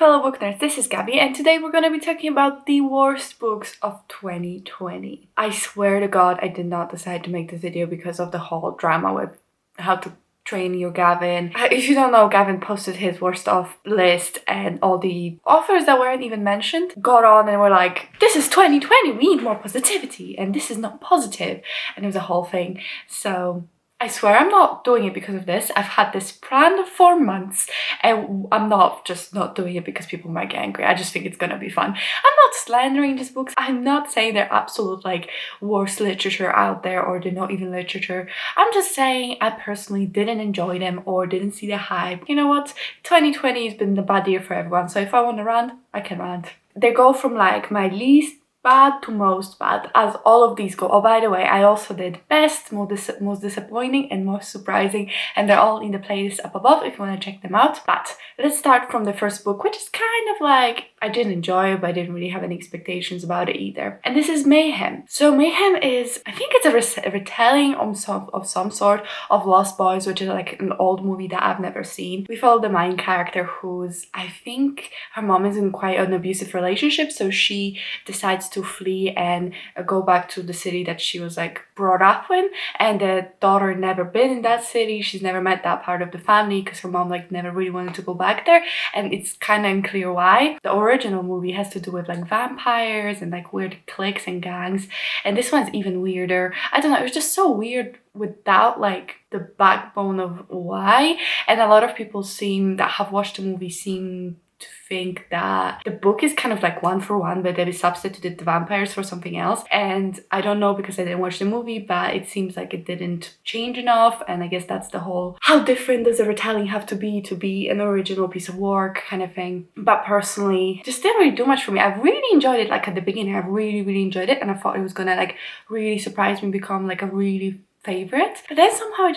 fellow book nerds, this is Gabby, and today we're going to be talking about the worst books of 2020. I swear to God, I did not decide to make this video because of the whole drama with how to train your Gavin. If you don't know, Gavin posted his worst of list and all the authors that weren't even mentioned got on and were like, this is 2020, we need more positivity, and this is not positive. And it was a whole thing. So I swear I'm not doing it because of this. I've had this planned for months and I'm not just not doing it because people might get angry. I just think it's gonna be fun. I'm not slandering these books. I'm not saying they're absolute like worst literature out there or they're not even literature. I'm just saying I personally didn't enjoy them or didn't see the hype. You know what? 2020 has been the bad year for everyone. So if I want to rant, I can rant. They go from like my least bad to most bad, as all of these go. Oh, by the way, I also did best, most disappointing, and most surprising, and they're all in the playlist up above if you want to check them out. But let's start from the first book, which is kind of like, I didn't enjoy it, but I didn't really have any expectations about it either. And this is Mayhem. So Mayhem is, I think it's a retelling of some sort of Lost Boys, which is like an old movie that I've never seen. We follow the main character who's, I think her mom is in quite an abusive relationship, so she decides to flee and go back to the city that she was like brought up in, and the daughter never been in that city. She's never met that part of the family because her mom like never really wanted to go back there, and it's kind of unclear why. The original movie has to do with like vampires and like weird cliques and gangs, and this one's even weirder. I don't know, it was just so weird without like the backbone of why. And a lot of people that have watched the movie seem to think that the book is kind of like one for one, but they substituted the vampires for something else. And I don't know because I didn't watch the movie, but it seems like it didn't change enough. And I guess that's the whole, how different does a retelling have to be an original piece of work kind of thing. But personally, just didn't really do much for me. I really enjoyed it. Like at the beginning, I really enjoyed it, and I thought it was gonna like really surprise me, become like a really favorite. But then somehow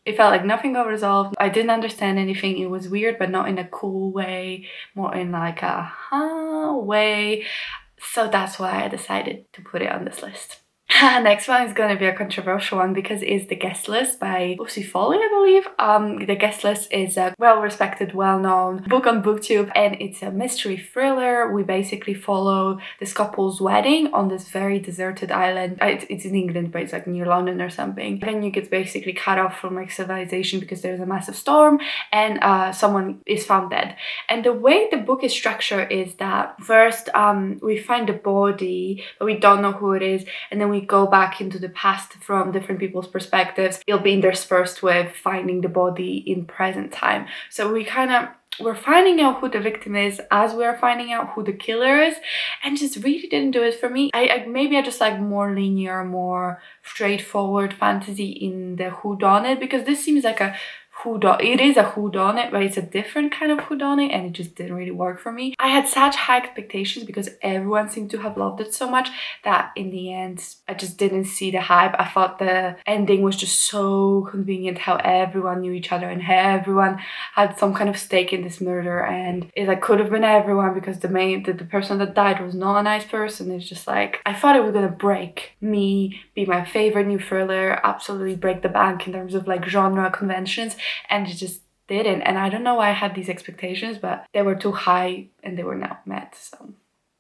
it felt like nothing got resolved. I didn't understand anything. It was weird, but not in a cool way, more in like a way. So that's why I decided to put it on this list. Next one is going to be a controversial one because it's The Guest List by Lucy Foley, I believe. The Guest List is a well-respected, well-known book on BookTube, and it's a mystery thriller. We basically follow this couple's wedding on this very deserted island. It's in England, but it's like near London or something. Then you get basically cut off from like civilization because there's a massive storm, and someone is found dead. And the way the book is structured is that first we find the body, but we don't know who it is, and then we go back into the past from different people's perspectives. It'll be interspersed with finding the body in present time. So we're finding out who the victim is as we're finding out who the killer is, and just really didn't do it for me. Maybe I just like more linear, more straightforward fantasy in the whodunit, because this seems like it is a whodunit, but it's a different kind of whodunit, and it just didn't really work for me. I had such high expectations because everyone seemed to have loved it so much that in the end I just didn't see the hype. I thought the ending was just so convenient, how everyone knew each other and everyone had some kind of stake in this murder, and it like could have been everyone because the person that died was not a nice person. It's just like, I thought it was gonna break me, be my favorite new thriller, absolutely break the bank in terms of like genre conventions, and it just didn't. And I don't know why I had these expectations, but they were too high and they were not met. So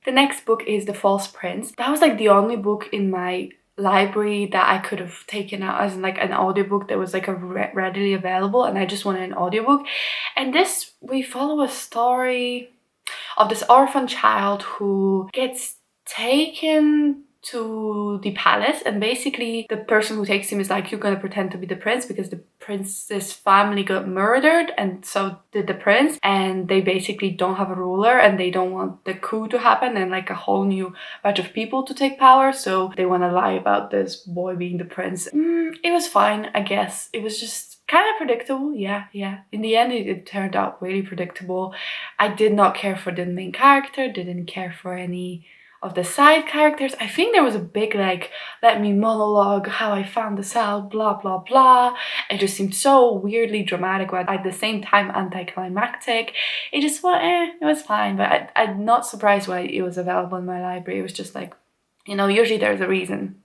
the next book is The False Prince. That was like the only book in my library that I could have taken out as like an audiobook that was like readily available, and I just wanted an audiobook. And this, we follow a story of this orphan child who gets taken to the palace, and basically the person who takes him is like, you're gonna pretend to be the prince because the prince's family got murdered, and so did the prince, and they basically don't have a ruler and they don't want the coup to happen and like a whole new batch of people to take power, so they want to lie about this boy being the prince. It was fine, I guess. It was just kind of predictable. Yeah. In the end, it turned out really predictable. I did not care for the main character, didn't care for any of the side characters. I think there was a big like, let me monologue how I found this out, blah blah blah. It just seemed so weirdly dramatic, but at the same time anticlimactic. It just was, it was fine, but I'm not surprised why it was available in my library. It was just like, you know, usually there's a reason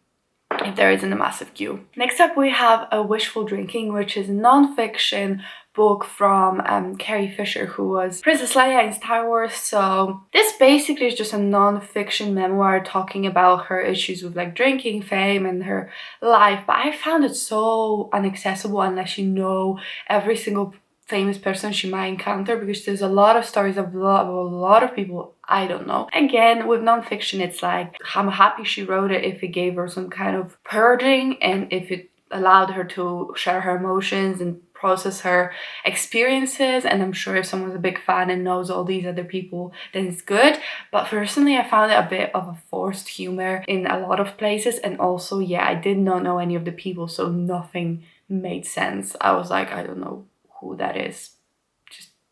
if there isn't a massive queue. Next up we have a Wishful Drinking, which is non-fiction book from Carrie Fisher, who was Princess Leia in Star Wars. So this basically is just a non-fiction memoir talking about her issues with like drinking, fame, and her life. But I found it so inaccessible unless you know every single famous person she might encounter, because there's a lot of stories of a lot of people I don't know. Again, with non-fiction, it's like, I'm happy she wrote it if it gave her some kind of purging and if it allowed her to share her emotions and process her experiences. And I'm sure if someone's a big fan and knows all these other people, then it's good. But personally, I found it a bit of a forced humor in a lot of places. And also, yeah, I did not know any of the people, so nothing made sense. I was like, I don't know who that is.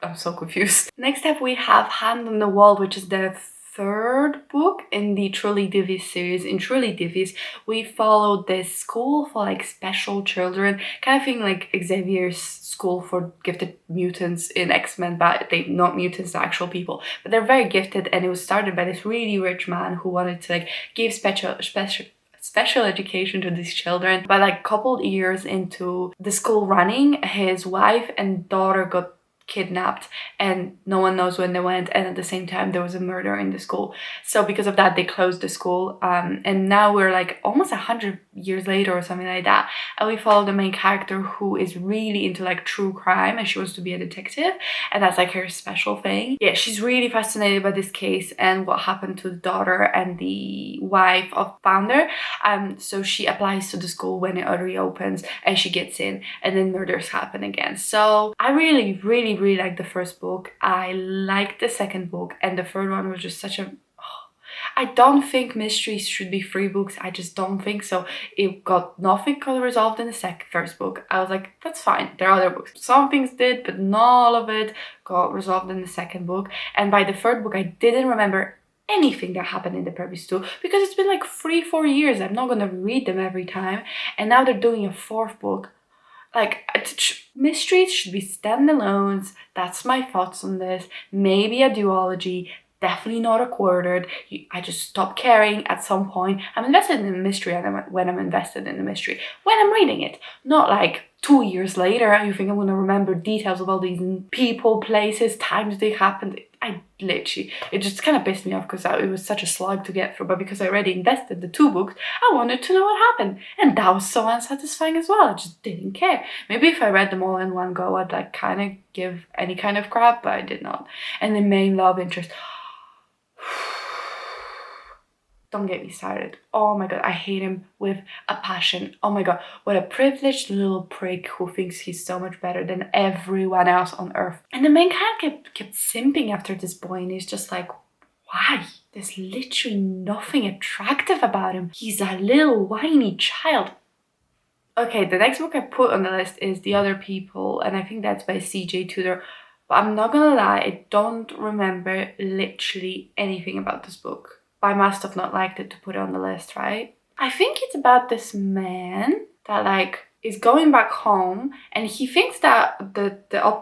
I'm so confused. Next up, we have Hand on the Wall, which is the third book in the Truly Devious series. In Truly Devious, we followed this school for like special children, kind of thing like Xavier's school for gifted mutants in X-Men, but they're not mutants, they're actual people. But they're very gifted, and it was started by this really rich man who wanted to like give special education to these children. But like a couple years into the school running, his wife and daughter got kidnapped and no one knows when they went, and at the same time there was a murder in the school. So because of that, they closed the school, and now we're like almost 100 years later or something like that, and we follow the main character who is really into like true crime, and she wants to be a detective, and that's like her special thing. Yeah, she's really fascinated by this case and what happened to the daughter and the wife of founder. So she applies to the school when it reopens, and she gets in, and then murders happen again. So I really liked the first book. I liked the second book, and the third one was just such a... I don't think mysteries should be free books. I just don't think so. Nothing got resolved in the first book. I was like, that's fine. There are other books. Some things did, but not all of it got resolved in the second book. And by the third book, I didn't remember anything that happened in the previous two, because it's been like 3-4 years. I'm not gonna read them every time. And now they're doing a fourth book. Like, mysteries should be standalones. That's my thoughts on this. Maybe a duology. Definitely not a quartered. I just stopped caring at some point. I'm invested in the mystery when I'm invested in the mystery. When I'm reading it. Not like 2 years later, you think I'm going to remember details of all these people, places, times they happened. It just kind of pissed me off because it was such a slog to get through. But because I already invested the 2 books, I wanted to know what happened. And that was so unsatisfying as well. I just didn't care. Maybe if I read them all in one go, I'd like kind of give any kind of crap, but I did not. And the main love interest... Don't get me started. Oh my god, I hate him with a passion. Oh my god, what a privileged little prick who thinks he's so much better than everyone else on earth. And the main character kept simping after this boy, and he's just like, why? There's literally nothing attractive about him. He's a little whiny child. Okay, the next book I put on the list is The Other People, and I think that's by C.J. Tudor. But I'm not gonna lie, I don't remember literally anything about this book. I must have not liked it to put it on the list, right? I think it's about this man that like is going back home, and he thinks that the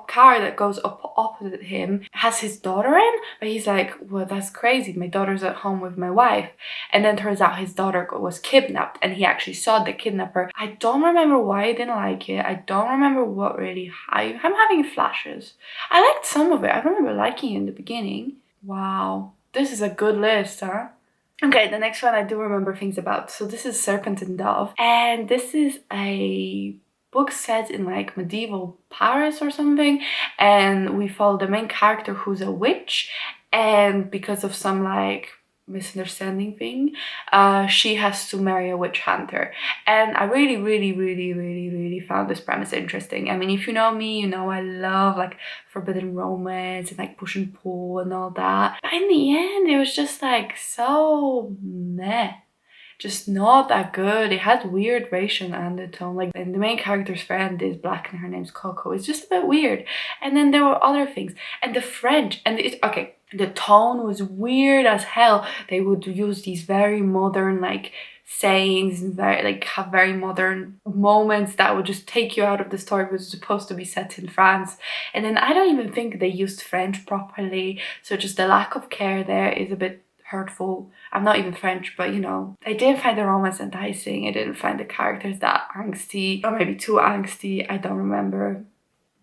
car that goes up opposite him has his daughter in, but he's like, well, that's crazy. My daughter's at home with my wife. And then turns out his daughter was kidnapped, and he actually saw the kidnapper. I don't remember why I didn't like it. I don't remember what really... I'm having flashes. I liked some of it. I remember liking it in the beginning. Wow. This is a good list, huh? Okay, the next one I do remember things about. So this is Serpentine Dove. And this is a book set in like medieval Paris or something. And we follow the main character who's a witch. And because of some like misunderstanding thing, she has to marry a witch hunter. And I really found this premise interesting. I mean, if you know me, you know I love like forbidden romance and like push and pull and all that, but in the end it was just like so meh, just not that good. It had weird racial undertone, like, and the main character's friend is black and her name's Coco. It's just a bit weird. And then there were other things, and the French, and okay, the tone was weird as hell. They would use these very modern like sayings and have very modern moments that would just take you out of the story. It was supposed to be set in France, and then I don't even think they used French properly, so just the lack of care there is a bit hurtful. I'm not even French, but you know, I didn't find the romance enticing. I didn't find the characters that angsty, or maybe too angsty. I don't remember.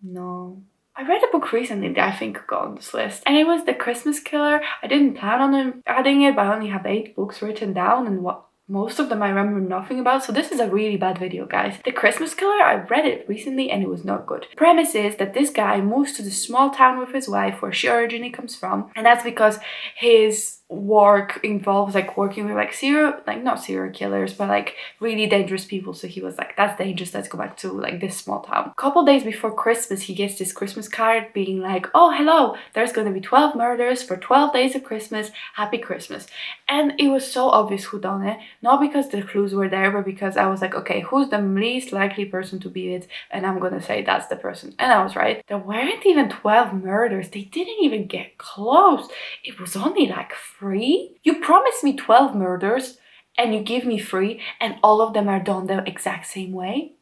No. I read a book recently that I think could go on this list, and it was The Christmas Killer. I didn't plan on adding it, but I only have 8 books written down, and most of them I remember nothing about, so this is a really bad video, guys. The Christmas Killer, I read it recently and it was not good. The premise is that this guy moves to the small town with his wife where she originally comes from, and that's because his work involves like working with like not serial killers, but like really dangerous people. So he was like, that's dangerous, let's go back to like this small town. A couple days before Christmas, he gets this Christmas card being like, oh hello, there's gonna be 12 murders for 12 days of Christmas, happy Christmas. And it was so obvious who done it, not because the clues were there, but because I was like, okay, who's the least likely person to be it, and I'm gonna say that's the person. And I was right. There weren't even 12 murders. They didn't even get close. It was only like 3. You promised me 12 murders and you give me 3, and all of them are done the exact same way.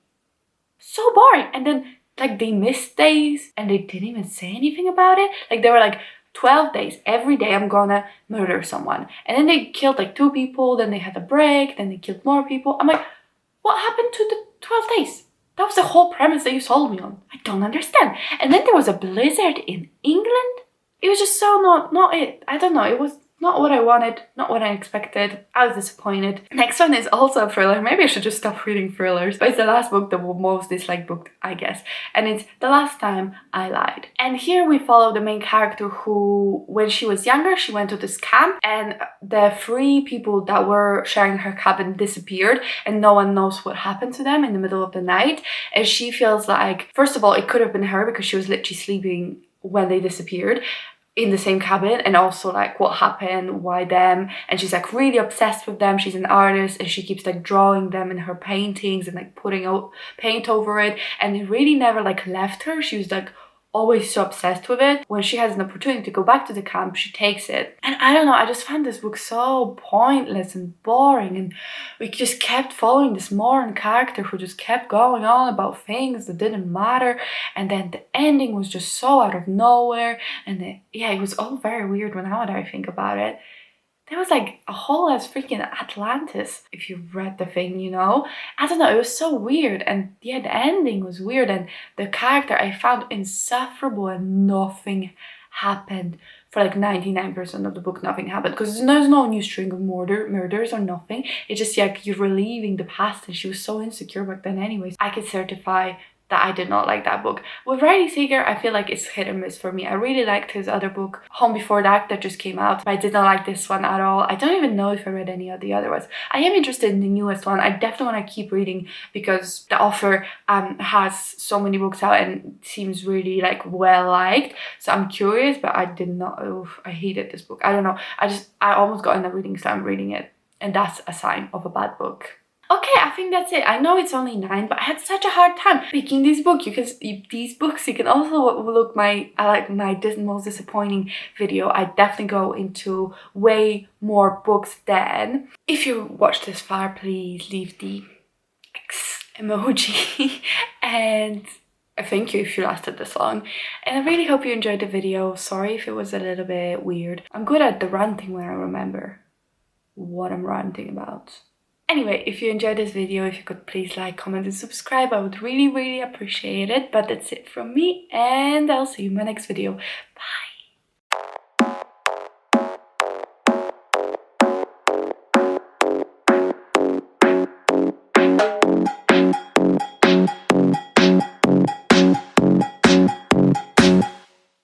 So boring. And then like they missed days and they didn't even say anything about it. Like they were like, 12 days, every day I'm gonna murder someone. And then they killed like 2 people, then they had a break, then they killed more people. I'm like, what happened to the 12 days? That was the whole premise that you sold me on. I don't understand. And then there was a blizzard in England. It was just so not it. I don't know, it was not what I wanted, not what I expected. I was disappointed. Next one is also a thriller. Maybe I should just stop reading thrillers. But it's the last book, the most disliked book, I guess. And it's The Last Time I Lied. And here we follow the main character who, when she was younger, she went to this camp and the 3 people that were sharing her cabin disappeared and no one knows what happened to them in the middle of the night. And she feels like, first of all, it could have been her because she was literally sleeping when they disappeared in the same cabin, and also like what happened, why them, and she's like really obsessed with them. She's an artist and she keeps like drawing them in her paintings and like putting out paint over it, and it really never like left her. She was like always so obsessed with it. When she has an opportunity to go back to the camp, she takes it. And I don't know, I just found this book so pointless and boring, and we just kept following this Moran character who just kept going on about things that didn't matter, and then the ending was just so out of nowhere, and yeah, it was all very weird now that I think about it. There was like a whole ass freaking Atlantis, if you read the thing, you know? I don't know, it was so weird. And yeah, the ending was weird, and the character I found insufferable, and nothing happened. For like 99% of the book, nothing happened. Because there's no new string of murders or nothing. It's just like you're reliving the past, and she was so insecure back then anyways. I can certify that I did not like that book. With Riley Sager, I feel like it's hit and miss for me. I really liked his other book, Home Before Dark, that just came out, but I did not like this one at all. I don't even know if I read any of the other ones. I am interested in the newest one. I definitely want to keep reading because the author has so many books out and seems really like well liked. So I'm curious, but I did not, I hated this book. I don't know. I almost got in the reading, so I'm reading it. And that's a sign of a bad book. Okay, I think that's it. I know it's only 9, but I had such a hard time picking these books. You can also look my most disappointing video. I definitely go into way more books then. If you watched this far, please leave the X emoji and thank you if you lasted this long. And I really hope you enjoyed the video. Sorry if it was a little bit weird. I'm good at the ranting when I remember what I'm ranting about. Anyway, if you enjoyed this video, if you could please like, comment and subscribe, I would really appreciate it. But that's it from me, and I'll see you in my next video. Bye!